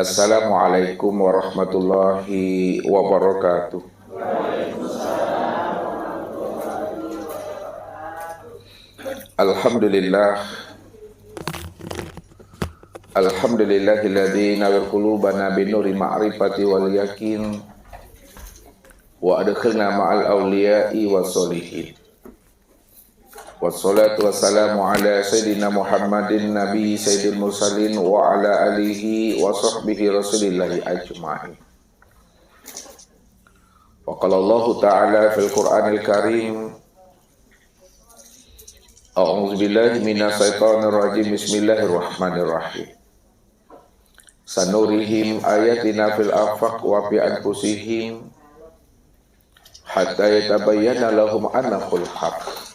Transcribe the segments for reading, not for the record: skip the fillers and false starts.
Assalamualaikum warahmatullahi wabarakatuh. Alhamdulillah. Alhamdulillahilladzi nawwir qulubana binuri ma'rifati wal yakin wa adkhilna ma'al awliya'i wassolihin. Wassalatu wassalamu ala sayyidina Muhammadin nabi sayyidil mursalin wa ala alihi wa sahbihi rasulillahi ajma'in. Wa qala Allah ta'ala fil Qur'anil Karim, a'udzu billahi minas syaitonir rajim, bismillahirrahmanirrahim. Sanurihim ayatina fil afaq wa fi anfusihim hatta yatabayyana lahum annahul haqq.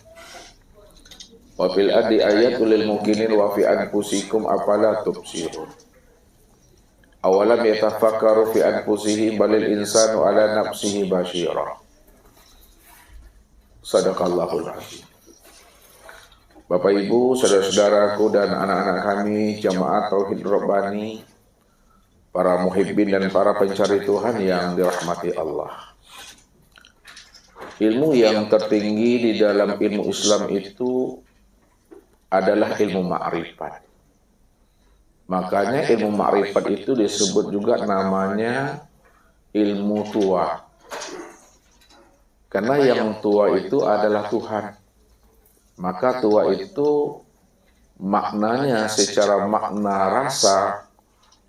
Wa fil adi ayatul lil mukminin wa fi anfusikum afala tubsirun. Awalam yatafakkaru fi anfusihim balil insanu ala nafsihi basyira. Sadaqallahul azim. Bapak Ibu, saudara-saudaraku dan anak-anak kami jamaah Tauhid Rabbani, para muhibbin dan para pencari Tuhan yang dirahmati Allah. Ilmu yang tertinggi di dalam ilmu Islam itu adalah ilmu ma'rifat. Makanya ilmu ma'rifat itu disebut juga namanya ilmu tua. Karena yang tua itu adalah Tuhan. Maka tua itu maknanya secara makna rasa,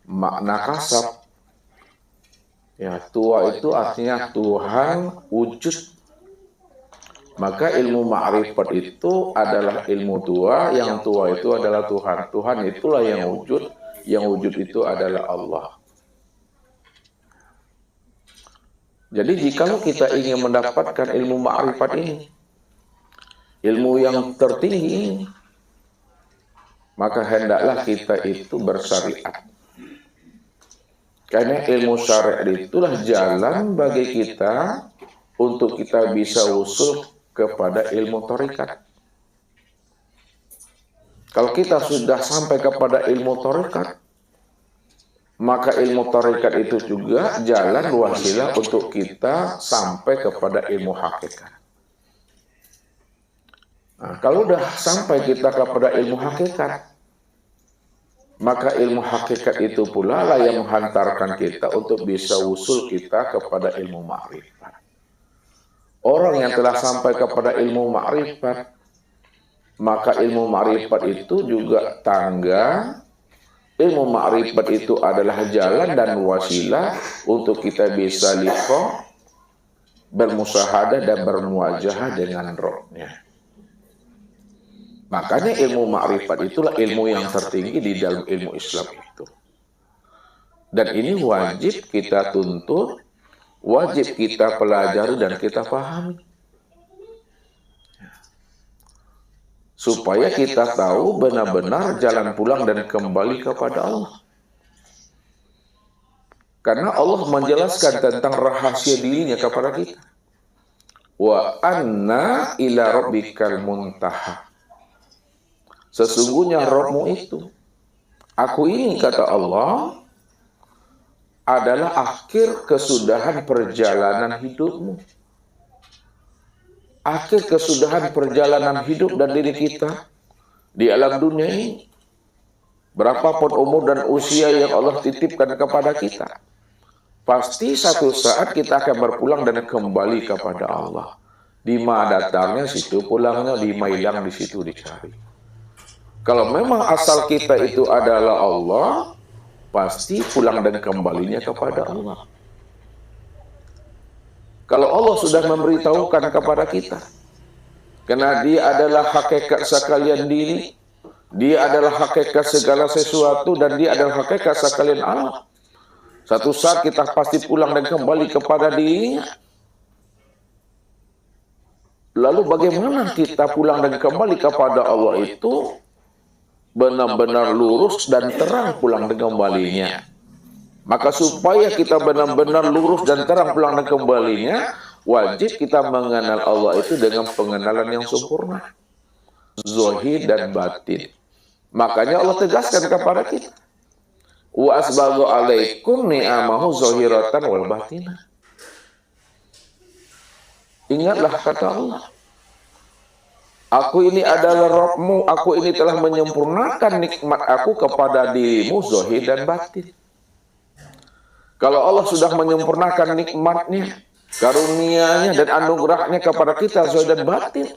makna kasab. Ya, tua itu artinya Tuhan wujud. Maka ilmu ma'rifat itu adalah ilmu tua, yang tua itu adalah Tuhan. Tuhan itulah yang wujud itu adalah Allah. Jadi jikalau kita ingin mendapatkan ilmu ma'rifat ini, ilmu yang tertinggi ini, maka hendaklah kita itu bersyariat. Karena ilmu syariat itulah jalan bagi kita untuk kita bisa usul kepada ilmu thariqat. Kalau kita sudah sampai kepada ilmu thariqat, maka ilmu thariqat itu juga jalan wasilah untuk kita sampai kepada ilmu hakikat. Nah, kalau sudah sampai kita kepada ilmu hakikat, maka ilmu hakikat itu pula lah yang menghantarkan kita untuk bisa usul kita kepada ilmu ma'rifat. Orang yang telah sampai kepada ilmu ma'rifat, maka ilmu ma'rifat itu juga tangga. Ilmu ma'rifat itu adalah jalan dan wasilah untuk kita bisa liqa, bermusyahadah dan bermuwajahah dengan Rabbnya. Makanya ilmu ma'rifat itulah ilmu yang tertinggi di dalam ilmu Islam itu. Dan ini wajib kita tuntut, wajib kita pelajari dan kita pahami. Supaya kita tahu benar-benar jalan pulang dan kembali kepada Allah. Karena Allah menjelaskan tentang rahasia dirinya kepada kita. Wa anna ila rabbikal muntaha. Sesungguhnya Rabbmu itu, aku ini kata Allah, adalah akhir kesudahan perjalanan hidupmu. Akhir kesudahan perjalanan hidup dan diri kita di alam dunia ini. Berapapun umur dan usia yang Allah titipkan kepada kita, pasti satu saat kita akan berpulang dan kembali kepada Allah. Di mana datangnya situ pulangnya, di mana hilang di situ dicari. Kalau memang asal kita itu adalah Allah, pasti pulang dan kembalinya kepada Allah. Kalau Allah sudah memberitahukan kepada kita, karena Dia adalah hakikat sekalian diri, Dia adalah hakikat segala sesuatu, dan Dia adalah hakikat sekalian Allah. Satu saat kita pasti pulang dan kembali kepada Dirinya. Lalu bagaimana kita pulang dan kembali kepada Allah itu benar-benar lurus dan terang pulang dan kembalinya. Maka supaya kita benar-benar lurus dan terang pulang dan kembalinya, wajib kita mengenal Allah itu dengan pengenalan yang sempurna, zahir dan batin. Makanya Allah tegaskan kepada kita, Wa asbagha alaikum ni'amahu zahiratan wal batinah. Ingatlah kata Allah, aku ini adalah Rabbmu, aku ini telah menyempurnakan nikmat aku kepada dirimu zahir dan batin. Kalau Allah sudah menyempurnakan nikmatnya, karunia-Nya dan anugerahnya kepada kita zahir dan batin,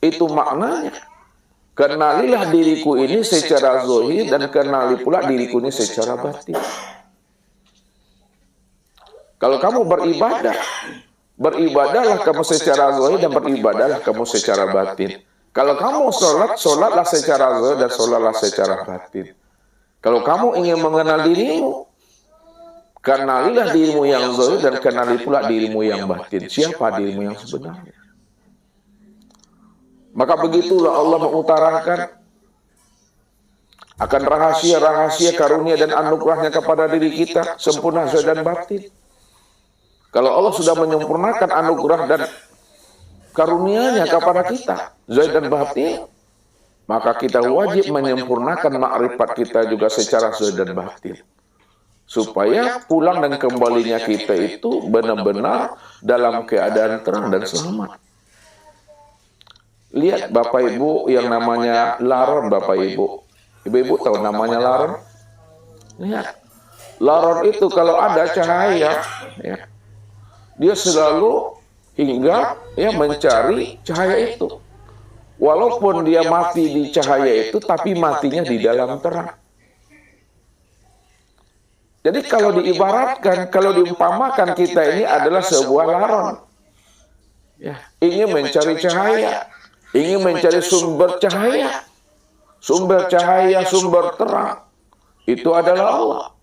itu maknanya kenalilah diriku ini secara zahir dan kenali pula diriku ini secara batin. Kalau kamu beribadahlah kamu secara zahir dan beribadahlah kamu secara batin. Kalau kamu sholat, sholatlah secara zahir dan sholatlah secara batin. Kalau kamu ingin mengenal dirimu, kenalilah dirimu yang zahir dan kenali pula dirimu yang batin. Siapa dirimu yang sebenarnya? Maka begitulah Allah mengutarakan akan rahasia-rahasia karunia dan anugerahnya kepada diri kita, sempurna zahir dan batin. Kalau Allah sudah menyempurnakan anugerah dan karunia-Nya kepada kita, zahir dan batin, maka kita wajib menyempurnakan makrifat kita juga secara zahir dan batin. Supaya pulang dan kembalinya kita itu benar-benar dalam keadaan terang dan selamat. Lihat Bapak Ibu yang namanya laron, Bapak Ibu. Ibu-ibu tahu namanya laron? Lihat. Laron itu kalau ada cahaya, ya, dia selalu hingga mencari cahaya itu. Walaupun dia mati di cahaya itu, tapi matinya di dalam terang. Jadi kalau diibaratkan, kalau diumpamakan kita ini adalah sebuah laron. Ya, ingin mencari cahaya, ingin mencari sumber cahaya. Sumber cahaya, sumber terang, itu adalah Allah.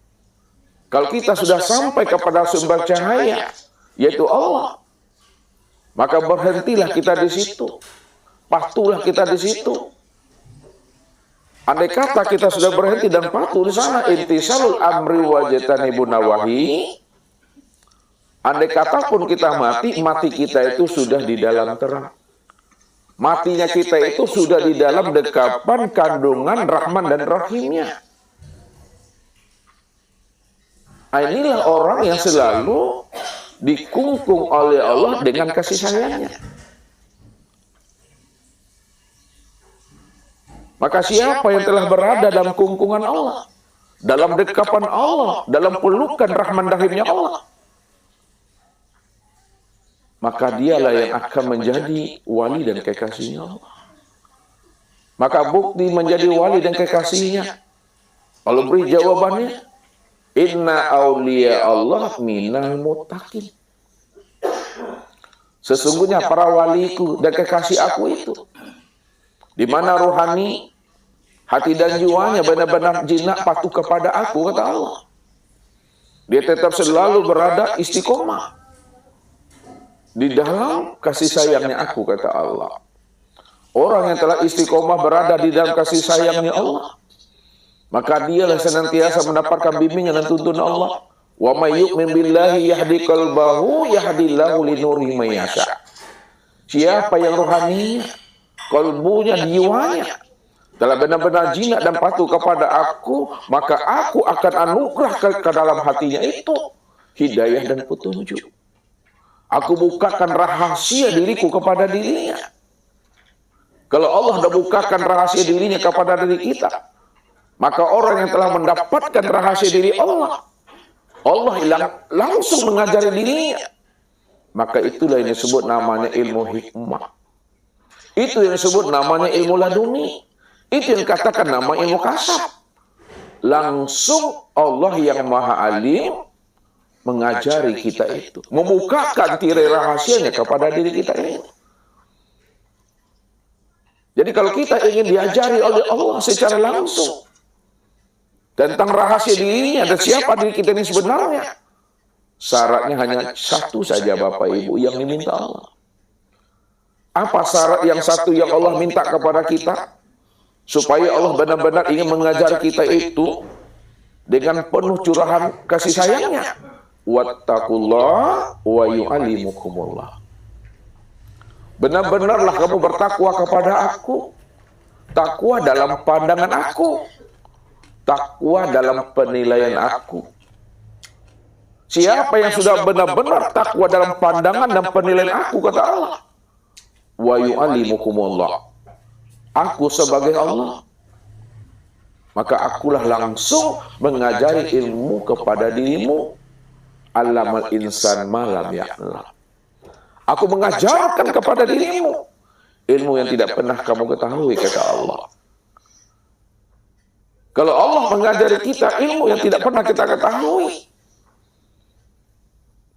Kalau kita sudah sampai kepada sumber cahaya, yaitu Allah, maka berhentilah kita di situ, patuhlah kita di situ. Andai kata kita sudah berhenti dan patuh di sana, intisalul amri wajtanibun nawahi, andai kata pun kita mati kita itu sudah di dalam terang. Matinya kita itu sudah di dalam dekapan kandungan Rahman dan Rahimnya. Inilah orang yang selalu dikungkung oleh Allah dengan kasih sayangnya. Maka siapa yang telah berada dalam kungkungan Allah, dalam dekapan Allah, dalam pelukan Rahman Rahimnya Allah, maka dialah yang akan menjadi wali dan kekasihnya Allah. Maka bukti menjadi wali dan kekasihnya, Allah beri jawabannya, inna awliya Allah minal muttaqin. Sesungguhnya para waliku dan kekasih aku itu, di mana rohani, hati dan jiwanya benar-benar jinak patuh kepada aku, kata Allah. Dia tetap selalu berada istiqomah di dalam kasih sayangnya aku, kata Allah. Orang yang telah istiqomah berada di dalam kasih sayangnya Allah, maka dialah senantiasa mendapatkan bimbingan dan tuntunan Allah. Wa may yu'min billahi yahdi qalbahu yahdillahu linurihi may yasha. Siapa yang rohani, kalbunya, jiwanya telah benar-benar jinak dan patuh kepada aku, maka aku akan anugerah ke dalam hatinya itu hidayah dan petunjuk. Aku bukakan rahasia diriku kepada dirinya. Kalau Allah sudah bukakan rahasia dirinya kepada diri kita, maka orang yang telah mendapatkan rahasia diri Allah, Allah langsung mengajari dirinya. Maka itulah yang disebut namanya ilmu hikmah. Itu yang disebut namanya ilmu laduni. Itu yang dikatakan nama ilmu kasab. Langsung Allah yang maha alim mengajari kita itu, membukakan tirai rahasianya kepada diri kita ini. Jadi kalau kita ingin diajari oleh Allah secara langsung tentang rahasia dirinya dan siapa diri kita ini sebenarnya, syaratnya hanya satu saja, Bapak Ibu, yang diminta Allah. Apa syarat yang satu yang Allah minta kepada kita? Supaya Allah benar-benar ingin mengajar kita itu dengan penuh curahan kasih sayangnya. Wattaqullah wa yu'allimukumullah. Benar-benarlah kamu bertakwa kepada aku. Takwa dalam pandangan aku. takwa dalam penilaian aku. Siapa yang sudah benar-benar takwa dalam pandangan dan penilaian aku, kata Allah. Wa yu'allimukumullah. Aku sebagai Allah, maka akulah langsung mengajari ilmu kepada dirimu. Allamal insan ma lam ya'lam. Aku mengajarkan kepada dirimu ilmu yang tidak pernah kamu ketahui, kata Allah. Kalau Allah mengajari kita ilmu yang tidak pernah kita ketahui,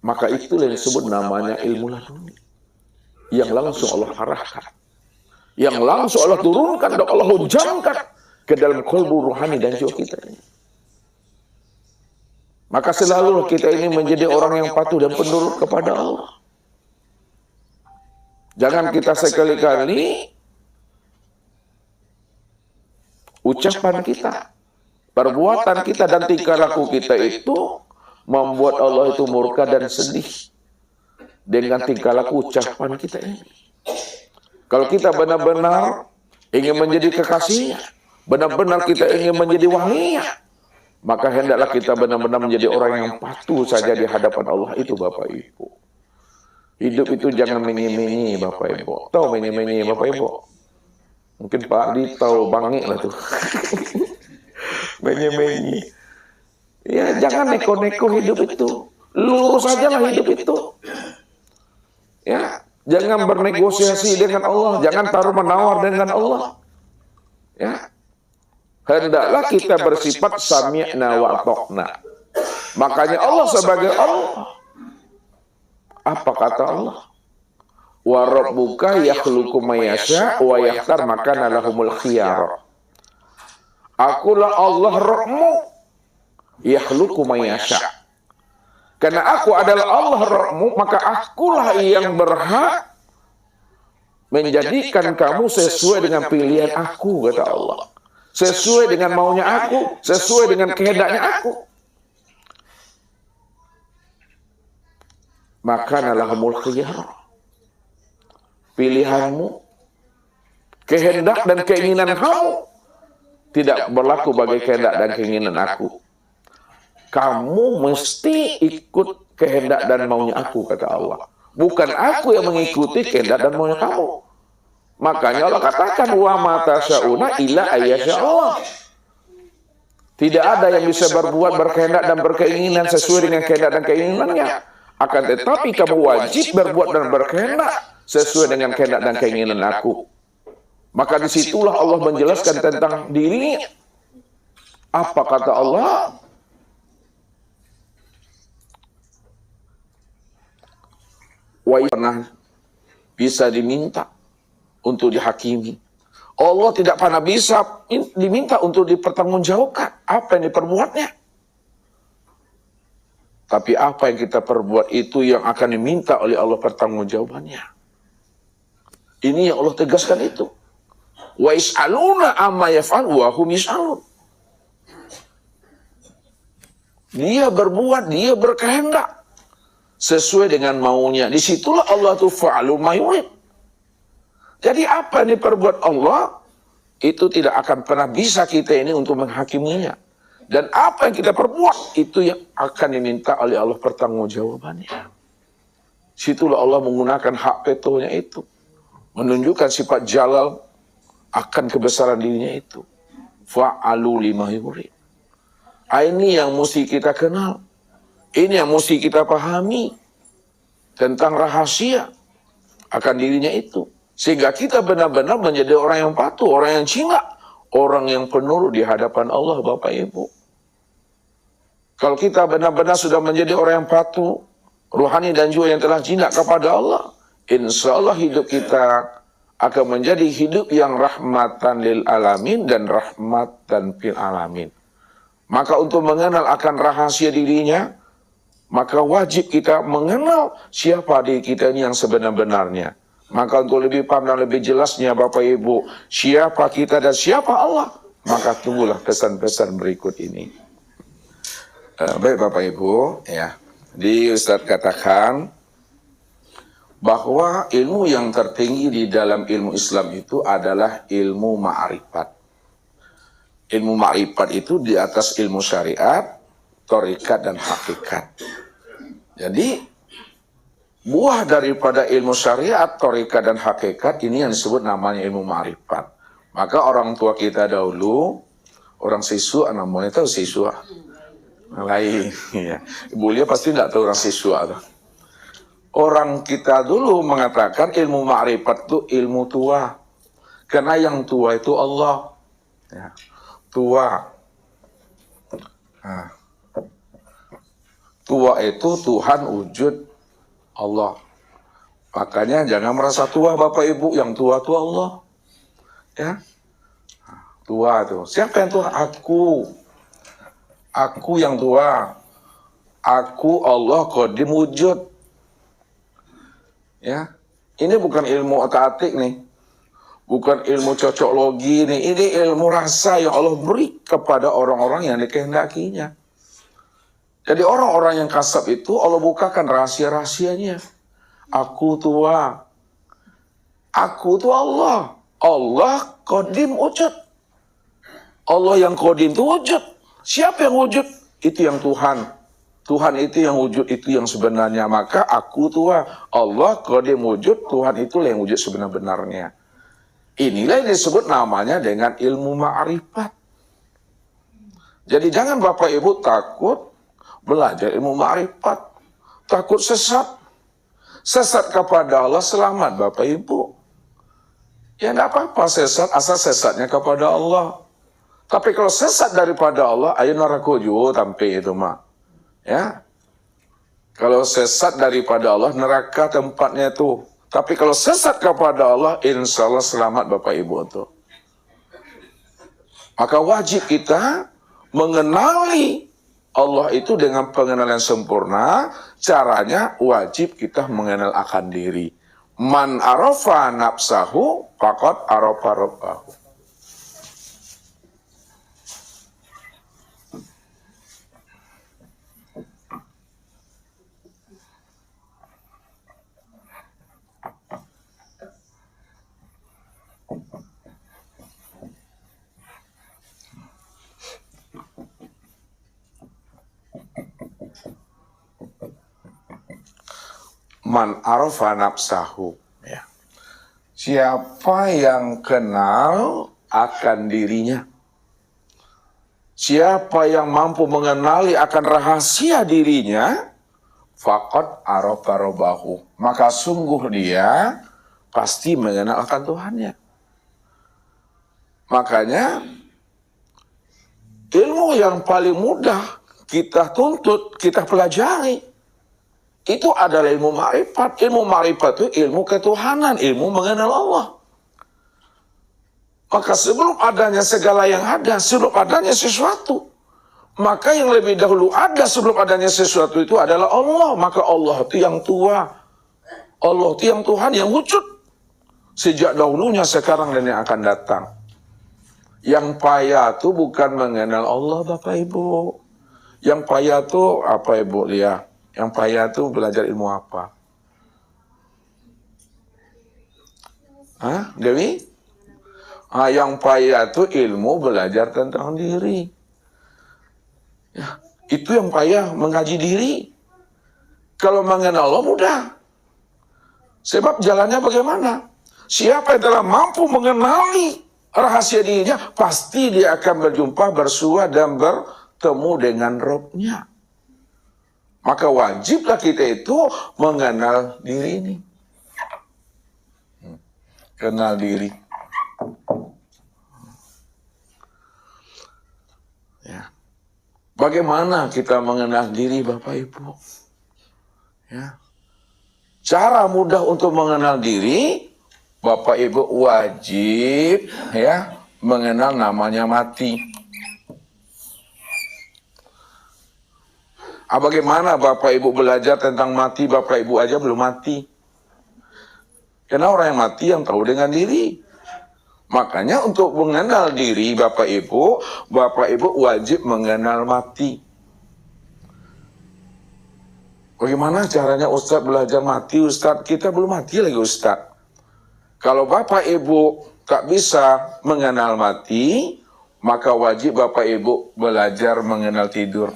maka itulah yang disebut namanya ilmu laduni, yang langsung Allah arahkan, yang langsung Allah turunkan dan Allah hujamkan ke dalam kalbu ruhani dan jiwa kita ini. Maka selalu kita ini menjadi orang yang patuh dan penurut kepada Allah. Jangan kita sekali-kali ucapan kita, perbuatan kita, dan tingkah laku kita itu membuat Allah itu murka dan sedih dengan tingkah laku ucapan kita ini. Kalau kita benar-benar ingin menjadi kekasihnya, benar-benar kita ingin menjadi walinya, maka hendaklah kita benar-benar menjadi orang yang patuh saja di hadapan Allah itu, Bapak Ibu. Hidup itu jangan menye-menye, Bapak Ibu. Tahu menye-menye, Bapak Ibu? Mungkin Pak Adi tahu bangik lah tuh. Menye-menye. Ya, jangan neko-neko hidup itu. Lurus saja lah hidup itu. Ya, jangan bernegosiasi dengan Allah, jangan taruh-menawar dengan Allah. Ya. Hendaklah kita bersifat sami'na wa ata'na. Makanya Allah sebagai Allah, apa kata Allah? Wa rabbuka yakhluqu ma yasha' wa yakhtar makana lahumul khiyar. Akulah Allah Rabbmu, yakhluqu ma yasha'. Karena aku adalah Allah Rabbmu, maka akulah yang berhak menjadikan kamu sesuai dengan pilihan aku, kata Allah. Sesuai dengan maunya aku, sesuai dengan kehendaknya aku. Maka lahumul khiyar. Pilihanmu, kehendak dan keinginan kamu tidak berlaku bagi kehendak dan keinginan aku. Kamu mesti ikut kehendak dan maunya aku, kata Allah. Bukan aku yang mengikuti kehendak dan maunya kamu. Makanya Allah katakan wa ma tasyauna illa ayyasha Allah. Tidak ada yang bisa berbuat, berkehendak dan berkeinginan sesuai dengan kehendak dan keinginannya. Akan tetapi kamu wajib berbuat dan berkehendak sesuai dengan kehendak dan keinginan aku. Maka disitulah Allah menjelaskan tentang diri. Apa kata Allah? Wa pernah bisa diminta untuk dihakimi. Allah tidak pernah bisa diminta untuk dipertanggungjawabkan apa yang diperbuatnya. Tapi apa yang kita perbuat itu yang akan diminta oleh Allah pertanggungjawabannya. Ini yang Allah tegaskan itu. Wa is'aluna amma yaf'al wa hum yas'alun. Dia berbuat, dia berkehendak sesuai dengan maunya. Disitulah Allah tuh fa'alu ma yurid. Jadi apa yang diperbuat Allah itu tidak akan pernah bisa kita ini untuk menghakiminya. Dan apa yang kita perbuat itu yang akan diminta oleh Allah pertanggungjawabannya. Situlah Allah menggunakan hak vetonya itu, menunjukkan sifat jalal akan kebesaran dirinya itu. Fa'alu lima yurid. Ini yang mesti kita kenal. Ini yang mesti kita pahami tentang rahasia akan dirinya itu. Sehingga kita benar-benar menjadi orang yang patuh, orang yang cinta, orang yang penurut di hadapan Allah, Bapak Ibu. Kalau kita benar-benar sudah menjadi orang yang patuh, rohani dan jiwa yang telah jinak kepada Allah, insya Allah hidup kita akan menjadi hidup yang rahmatan lil alamin dan rahmatan fil alamin. Maka untuk mengenal akan rahasia dirinya, maka wajib kita mengenal siapa diri kita ini yang sebenar-benarnya. Maka untuk lebih paham dan lebih jelasnya Bapak Ibu, siapa kita dan siapa Allah, maka tunggulah pesan-pesan berikut ini. Baik Bapak Ibu, ya, di Ustadz katakan bahwa ilmu yang tertinggi di dalam ilmu Islam itu adalah ilmu ma'rifat. Ilmu ma'rifat itu di atas ilmu syariat, thariqat dan hakikat. Jadi buah daripada ilmu syariat, thariqat dan hakikat ini yang disebut namanya ilmu ma'rifat. Maka orang tua kita dahulu, orang siswa, namanya tahu siswa lain, ya. Ibu Lia pasti tidak tahu orang siswa. Orang kita dulu mengatakan ilmu ma'rifat itu ilmu tua, karena yang tua itu Allah, ya. Tua, nah, tua itu Tuhan wujud Allah. Makanya jangan merasa tua Bapak Ibu, yang tua itu Allah, ya. Tua tuh. Siapa yang tua? Aku yang tua. Aku Allah qadim wujud. Ya. Ini bukan ilmu otak-atik nih. Bukan ilmu cocok logi nih. Ini ilmu rasa yang Allah beri kepada orang-orang yang dikehendakinya. Jadi orang-orang yang kasab itu Allah bukakan rahasia-rahasianya. Aku tua. Aku itu Allah. Allah qadim wujud. Allah yang qadim itu wujud. Siapa yang wujud? Itu yang Tuhan. Tuhan itu yang wujud, itu yang sebenarnya. Maka aku tua. Allah qadim wujud, Tuhan itulah yang wujud sebenar-benarnya. Inilah yang disebut namanya dengan ilmu ma'rifat. Jadi jangan Bapak Ibu takut belajar ilmu ma'rifat. Takut sesat. Sesat kepada Allah, selamat Bapak Ibu. Ya enggak apa-apa sesat, asal sesatnya kepada Allah. Tapi kalau sesat daripada Allah, ayo neraka juga tampi itu mah. Ya. Kalau sesat daripada Allah, neraka tempatnya itu. Tapi kalau sesat kepada Allah, insya Allah selamat Bapak Ibu itu. Maka wajib kita mengenali Allah itu dengan pengenalan sempurna. Caranya wajib kita mengenal akan diri. Man arafa nafsahu faqad arafa rabbahu. Man arafa nafsahu, ya. Siapa yang kenal akan dirinya, siapa yang mampu mengenali akan rahasia dirinya, faqad arafa rabbahu, maka sungguh dia pasti mengenal akan Tuhannya. Makanya ilmu yang paling mudah kita tuntut, kita pelajari, itu adalah ilmu ma'rifat. Ilmu ma'rifat itu ilmu ketuhanan, ilmu mengenal Allah. Maka sebelum adanya segala yang ada, sebelum adanya sesuatu, maka yang lebih dahulu ada sebelum adanya sesuatu itu adalah Allah. Maka Allah itu yang tua. Allah itu yang Tuhan yang wujud. Sejak dahulunya, sekarang, dan yang akan datang. Yang payah itu bukan mengenal Allah Bapak Ibu. Yang payah itu apa Ibu lihat? Yang payah itu belajar ilmu apa? Hah, Dewi? Yang payah itu ilmu belajar tentang diri. Ya, itu yang payah, mengaji diri. Kalau mengenal Allah mudah. Sebab jalannya bagaimana? Siapa yang telah mampu mengenali rahasia dirinya, pasti dia akan berjumpa, bersua, dan bertemu dengan Rabb-Nya. Maka wajiblah kita itu mengenal diri ini. Kenal diri. Ya. Bagaimana kita mengenal diri Bapak Ibu? Ya. Cara mudah untuk mengenal diri, Bapak Ibu wajib ya mengenal namanya mati. Bagaimana Bapak Ibu belajar tentang mati, Bapak Ibu aja belum mati. Karena orang yang mati yang tahu dengan diri. Makanya untuk mengenal diri Bapak Ibu wajib mengenal mati. Bagaimana caranya Ustadz belajar mati? Ustadz, kita belum mati lagi Ustadz. Kalau Bapak Ibu tak bisa mengenal mati, maka wajib Bapak Ibu belajar mengenal tidur.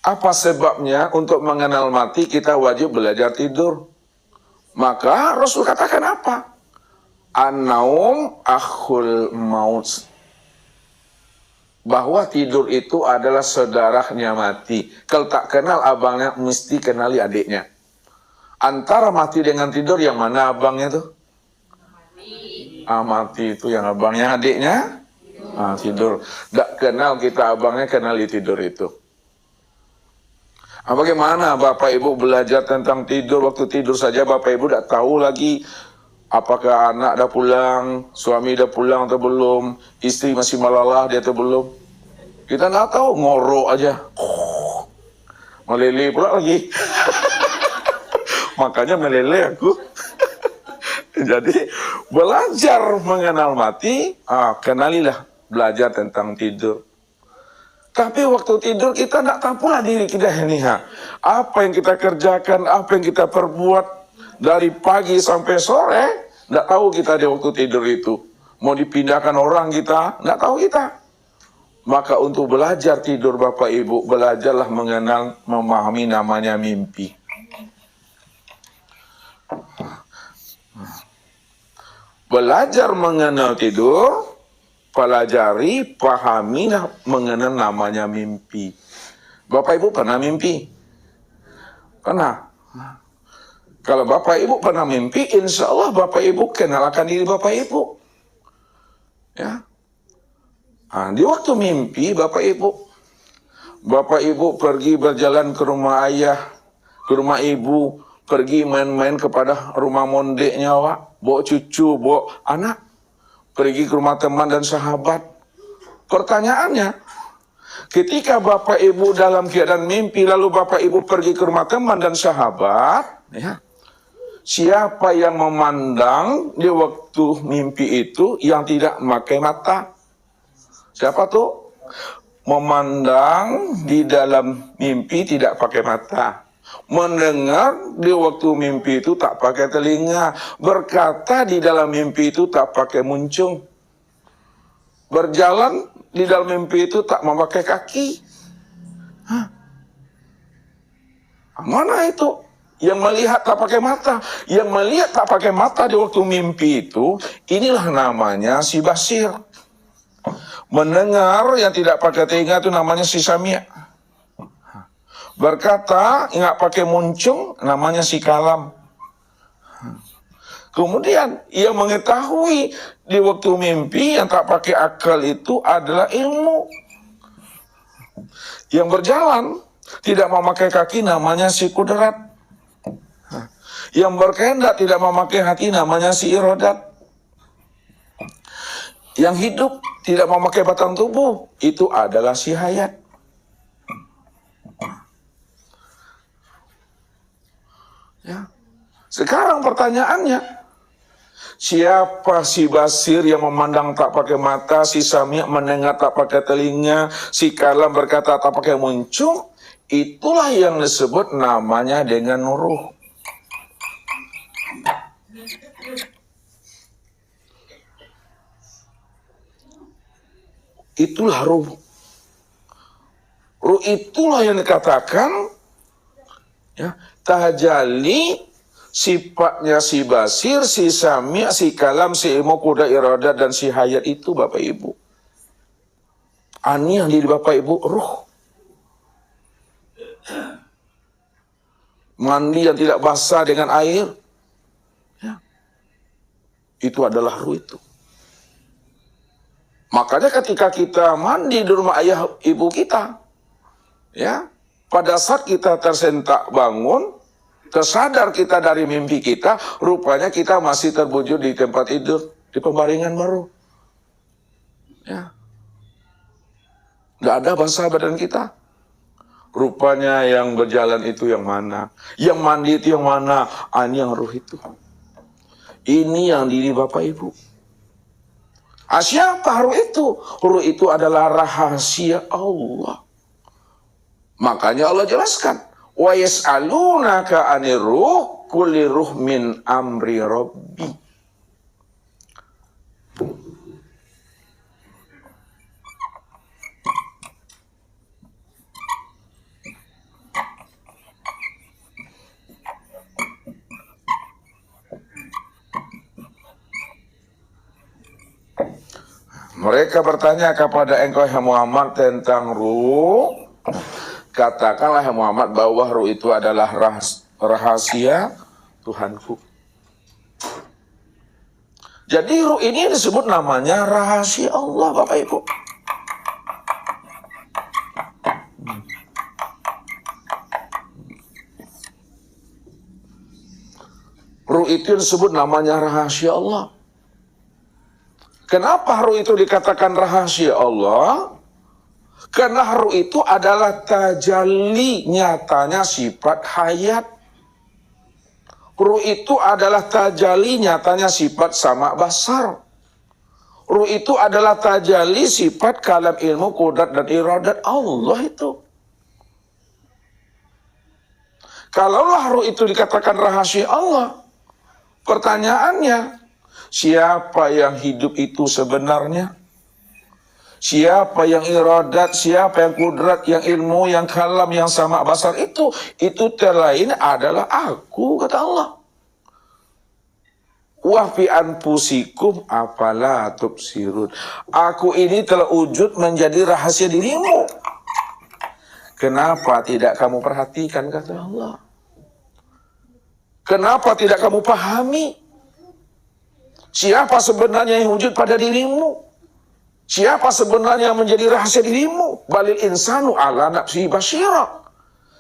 Apa sebabnya untuk mengenal mati kita wajib belajar tidur? Maka Rasul katakan apa? An-naum akhul maut. Bahwa tidur itu adalah saudaranya mati. Kalau tak kenal abangnya, mesti kenali adiknya. Antara mati dengan tidur, yang mana abangnya tuh? Mati itu yang abangnya, adiknya? Tidur. Tak kenal kita abangnya, kenali tidur itu. Bagaimana Bapak Ibu belajar tentang tidur? Waktu tidur saja Bapak Ibu tidak tahu lagi apakah anak dah pulang, suami dah pulang atau belum, istri masih malalah dia atau belum. Kita tidak tahu, ngorok aja. Meleleh pula lagi. Makanya meleleh aku. Jadi belajar mengenal mati, kenalilah belajar tentang tidur. Tapi waktu tidur kita tidak tahu pula diri kita ini. Apa yang kita kerjakan, apa yang kita perbuat dari pagi sampai sore, tidak tahu kita di waktu tidur itu. Mau dipindahkan orang kita, tidak tahu kita. Maka untuk belajar tidur Bapak Ibu, belajarlah mengenal, memahami namanya mimpi. Belajar mengenal tidur, pelajari, pahami, mengenal namanya mimpi. Bapak Ibu pernah mimpi? Pernah? Kalau Bapak Ibu pernah mimpi, insya Allah Bapak Ibu kenalkan diri Bapak Ibu. Ya. Di waktu mimpi Bapak Ibu pergi berjalan ke rumah ayah, ke rumah ibu, pergi main-main kepada rumah mondeknya, bawa cucu, bawa anak. Pergi ke rumah teman dan sahabat. Pertanyaannya, ketika Bapak Ibu dalam keadaan mimpi, lalu Bapak Ibu pergi ke rumah teman dan sahabat, ya, siapa yang memandang di waktu mimpi itu yang tidak memakai mata? Siapa tuh? Memandang di dalam mimpi tidak pakai mata. Mendengar di waktu mimpi itu tak pakai telinga. Berkata di dalam mimpi itu tak pakai muncung. Berjalan di dalam mimpi itu tak memakai kaki. Mana itu? Yang melihat tak pakai mata. Yang melihat tak pakai mata di waktu mimpi itu, inilah namanya si basir. Mendengar yang tidak pakai telinga itu namanya si sami'. Berkata, nggak pakai muncung, namanya si kalam. Kemudian, ia mengetahui di waktu mimpi yang tak pakai akal itu adalah ilmu. Yang berjalan, tidak memakai kaki, namanya si kudrat. Yang berkehendak, tidak memakai hati, namanya si irodat. Yang hidup, tidak memakai batang tubuh, itu adalah si hayat. Ya. Sekarang pertanyaannya, siapa si basir yang memandang tak pakai mata, si sami' mendengar tak pakai telinga, si kalam berkata tak pakai muncung? Itulah yang disebut namanya dengan ruh. Itulah ruh. Ruh itulah yang dikatakan, ya, tajalli, sifatnya si basir, si sami', si kalam, si ilmu, kuda, iradat, dan si hayat itu Bapak Ibu. Ini yang di Bapak Ibu ruh. Mandi yang tidak basah dengan air, ya, itu adalah ruh itu. Makanya ketika kita mandi di rumah ayah ibu kita, ya, pada saat kita tersentak bangun, tersadar kita dari mimpi kita, rupanya kita masih terbujur di tempat tidur, di pembaringan baru. Ya. Nggak ada basah badan kita. Rupanya yang berjalan itu yang mana? Yang mandi itu yang mana? Ini yang ruh itu. Ini yang diri Bapak Ibu. Siapa ruh itu? Ruh itu adalah rahasia Allah. Makanya Allah jelaskan, wa yas'alunaka 'anir ruh, kulli ruh min amri rabbi. Mereka bertanya kepada engkau Muhammad tentang ruh. Katakanlah Muhammad bahwa ruh itu adalah rahasia Tuhanku. Jadi ruh ini disebut namanya rahasia Allah, Bapak Ibu. Ruh itu disebut namanya rahasia Allah. Kenapa ruh itu dikatakan rahasia Allah? Karena ruh itu adalah tajalli nyatanya sifat hayat. Ruh itu adalah tajalli nyatanya sifat sama basar. Ruh itu adalah tajalli sifat kalam ilmu qudrat dan iradat Allah itu. Kalaulah ruh itu dikatakan rahasia Allah, pertanyaannya, siapa yang hidup itu sebenarnya? Siapa yang iradat, siapa yang kudrat, yang ilmu, yang kalam, yang sama basar itu terlain adalah aku, kata Allah. Wa fi anfusikum afala tubsirun. Aku ini telah wujud menjadi rahasia dirimu. Kenapa tidak kamu perhatikan, kata Allah? Kenapa tidak kamu pahami? Siapa sebenarnya yang wujud pada dirimu? Siapa sebenarnya yang menjadi rahasia dirimu? Balil insanu ala nafsi basyira.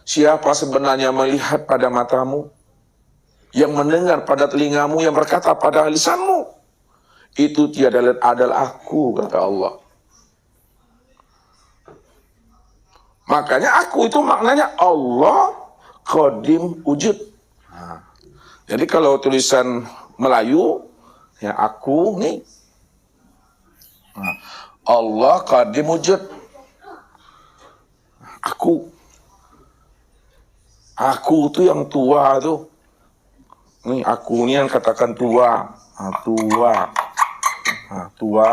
Siapa sebenarnya melihat pada matamu? Yang mendengar pada telingamu, yang berkata pada lisanmu? Itu tiada lain adalah aku, kata Allah. Makanya aku itu maknanya Allah qadim wujud. Nah, jadi kalau tulisan Melayu, ya aku nih. Nah, Allah qadim wujud. Aku itu yang tua tuh. Nih aku ini yang katakan tua. Tua.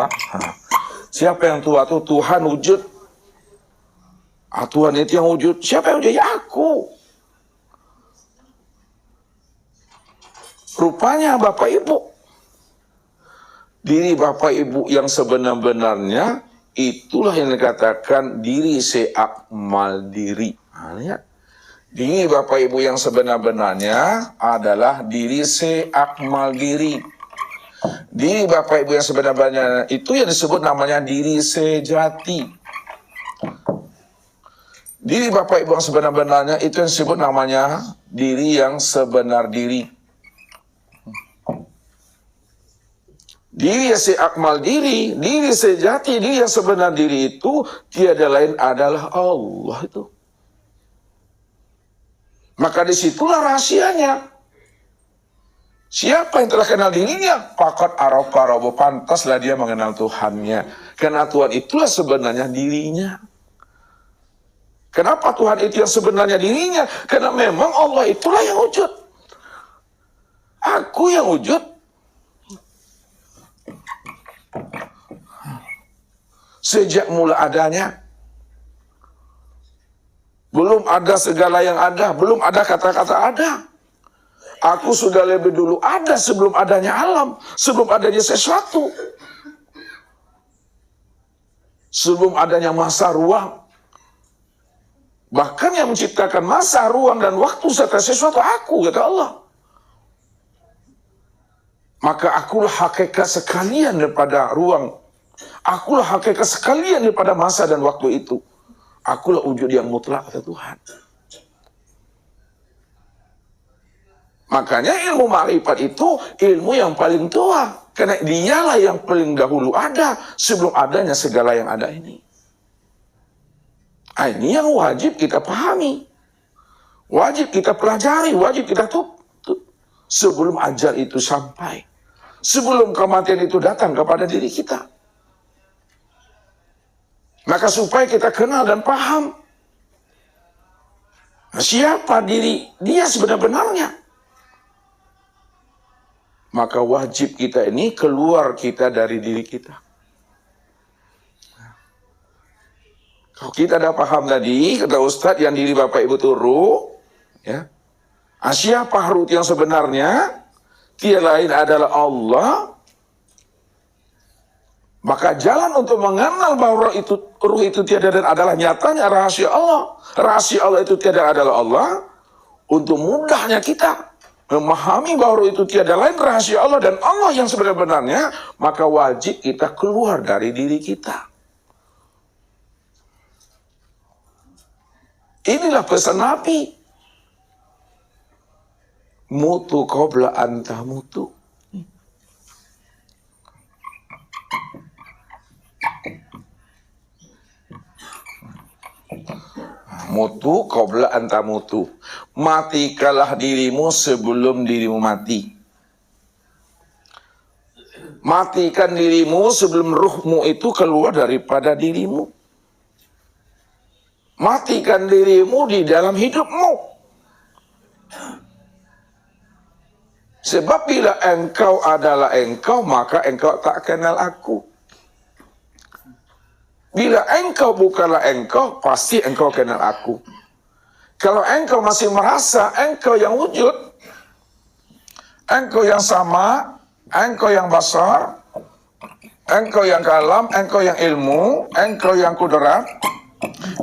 Siapa yang tua tuh? Tuhan wujud. Tuhan itu yang wujud. Siapa yang wujud? Ya aku. Rupanya Bapak Ibu, diri Bapak Ibu yang sebenar-benarnya itulah yang dikatakan diri seakmal diri. Nah, lihat. Diri Bapak Ibu yang sebenar-benarnya adalah diri seakmal diri. Diri Bapak Ibu yang sebenar-benarnya itu yang disebut namanya diri sejati. Diri Bapak Ibu yang sebenar-benarnya itu yang disebut namanya diri yang sebenar diri. Diri yang seakmal diri, diri sejati, diri yang sebenar diri itu tiada lain adalah Allah itu. Maka disitulah rahasianya. Siapa yang telah kenal dirinya? Faqad arafa rabbahu, pantaslah dia mengenal Tuhannya. Karena Tuhan itulah sebenarnya dirinya. Kenapa Tuhan itu yang sebenarnya dirinya? Karena memang Allah itulah yang wujud. Aku yang wujud. Sejak mula adanya. Belum ada segala yang ada, belum ada kata-kata ada. Aku sudah lebih dulu ada sebelum adanya alam, sebelum adanya sesuatu. Sebelum adanya masa ruang. Bahkan yang menciptakan masa, ruang, dan waktu serta sesuatu aku, kata Allah. Maka akulah hakikat sekalian daripada ruang. Akulah hakikat sekalian daripada masa dan waktu itu. Akulah wujud yang mutlak, kata Tuhan. Makanya ilmu ma'rifat itu ilmu yang paling tua. Karena dialah yang paling dahulu ada sebelum adanya segala yang ada ini. Ini yang wajib kita pahami. Wajib kita pelajari, wajib kita tutup. Sebelum ajal itu sampai. Sebelum kematian itu datang kepada diri kita. Maka supaya kita kenal dan paham siapa diri dia sebenar-benarnya. maka wajib kita ini keluar kita dari diri kita. Kalau kita dah paham tadi, kata Ustadz, yang diri Bapak Ibu itu ruh, ya. Siapa ruh yang sebenarnya? Tiada lain adalah Allah. Maka jalan untuk mengenal bahwa ruh itu tiada dan adalah nyatanya rahasia Allah. Rahasia Allah itu tiada adalah Allah. Untuk mudahnya kita memahami bahwa ruh itu tiada lain rahasia Allah dan Allah yang sebenarnya, maka wajib kita keluar dari diri kita. Inilah pesan Nabi. Mutu qabla anta mutu. Mutu qabla anta mutu. Matikalah dirimu sebelum dirimu mati. Matikan dirimu sebelum ruhmu itu keluar daripada dirimu. Matikan dirimu di dalam hidupmu. Sebab bila engkau adalah engkau, maka engkau tak kenal aku. Bila engkau bukanlah engkau, pasti engkau kenal aku. Kalau engkau masih merasa engkau yang wujud, engkau yang sama, engkau yang basar, engkau yang kalam, engkau yang ilmu, engkau yang kudrat,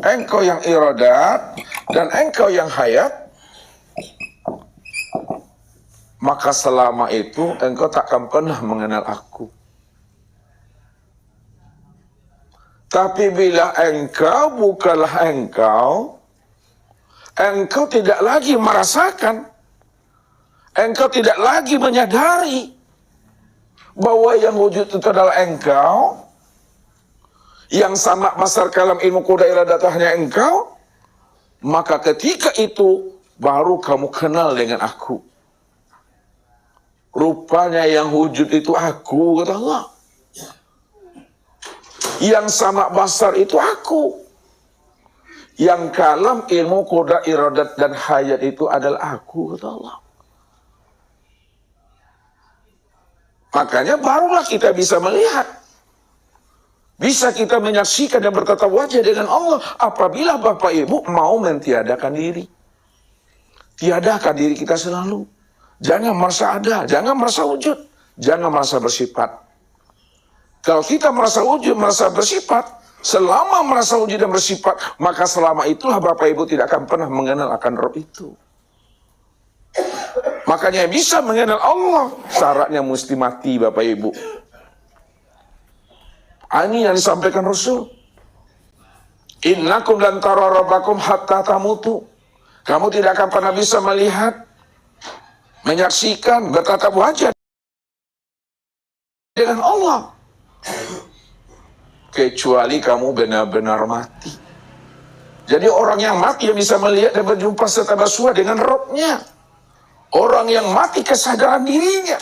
engkau yang iradat, dan engkau yang hayat, maka selama itu engkau takkan pernah mengenal aku. Tapi bila engkau bukanlah engkau, engkau tidak lagi merasakan, engkau tidak lagi menyadari bahwa yang wujud itu adalah engkau, yang sama basar kalam ilmu kuda iradatahnya engkau, maka ketika itu baru kamu kenal dengan aku. Rupanya yang wujud itu aku, kata Allah. Yang sama basar itu aku. Yang kalam ilmu kuda iradat dan hayat itu adalah aku, kata Allah. Makanya barulah kita bisa melihat, bisa kita menyaksikan dan bertatap wajah dengan Allah apabila Bapak Ibu mau mentiadakan diri. Tiadakan diri kita selalu. Jangan merasa ada, jangan merasa wujud, jangan merasa bersifat. Kalau kita merasa wujud, merasa bersifat, selama merasa wujud dan bersifat, maka selama itulah Bapak Ibu tidak akan pernah mengenal akan Rabb itu. Makanya bisa mengenal Allah, syaratnya mesti mati Bapak Ibu. Ini yang disampaikan Rasul. Innakum lan tara rabbakum hatta tamutu. Kamu tidak akan pernah bisa melihat, menyaksikan, bertatap wajah dengan Allah kecuali kamu benar-benar mati. Jadi orang yang mati yang bisa melihat dan berjumpa serta bersua dengan Rabb-nya. Orang yang mati kesadaran dirinya.